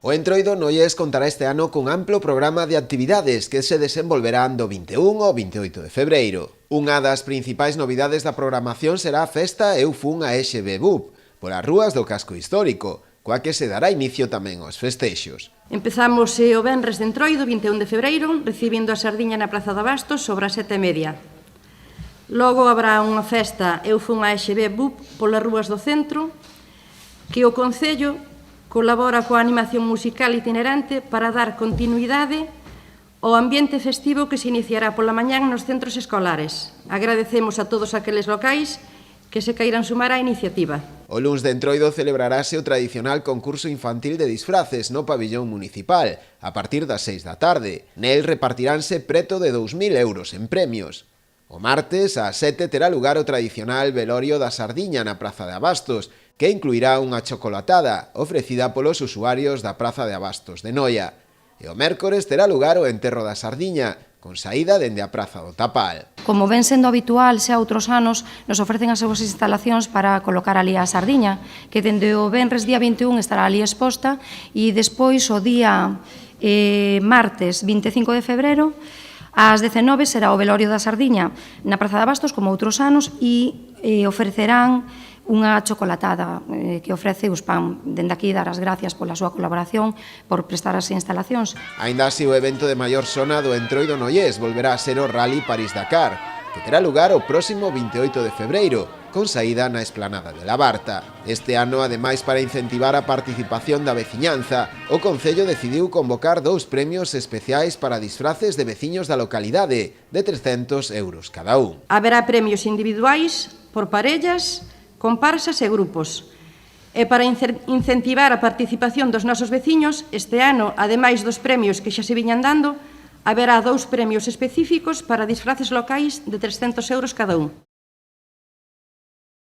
O Entroido Noyés contará este ano cun amplo programa de actividades que se desenvolverán do 21 ao 28 de febreiro. Unha das principais novidades da programación será a festa Eu Fun a EXB BUP, polas rúas do casco histórico, coa que se dará inicio tamén aos festexos. Empezamos o venres de Entroido, 21 de febreiro, recibindo a sardiña na Praza de Abastos sobre as 7:30. Logo habrá unha festa Eu Fun a EXB BUP polas rúas do centro, que o Concello colabora coa animación musical itinerante para dar continuidade ao ambiente festivo que se iniciará pola mañán nos centros escolares. Agradecemos a todos aqueles locais que se queiran sumar á iniciativa. O luns de Entroido celebrarase o tradicional concurso infantil de disfraces no pabillón municipal, a partir das 6 da tarde. Nel repartiránse preto de 2.000 euros en premios. O martes, ás 7, terá lugar o tradicional velorio da sardiña na Praza de Abastos, que incluirá unha chocolatada ofrecida polos usuarios da Praza de Abastos de Noia. E o mércores terá lugar o enterro da sardiña, con saída dende a Praza do Tapal. Como ven sendo habitual xa outros anos, nos ofrecen as súas instalacións para colocar ali a sardiña, que dende o venres día 21 estará ali exposta, e despois o día martes 25 de febreiro, ás 19 será o velorio da sardiña na Praza de Abastos, como outros anos, e ofrecerán unha chocolatada que ofrece Uspam. Dende aquí dar as gracias pola súa colaboración, por prestar as instalacións. Aínda así, o evento de maior sona do Entroido Noyés volverá a ser o Rally París-Dakar, que terá lugar o próximo 28 de febreiro, con saída na esplanada de la Barta. Este ano, ademais, para incentivar a participación da veciñanza, o Concello decidiu convocar 2 premios especiais para disfraces de veciños da localidade, de 300 euros cada un. Haberá premios individuais, por parellas, comparsas e grupos. E para incentivar a participación dos nosos veciños, este ano, ademais dos premios que xa se viñan dando, haberá 2 premios específicos para disfraces locais de 300 euros cada un.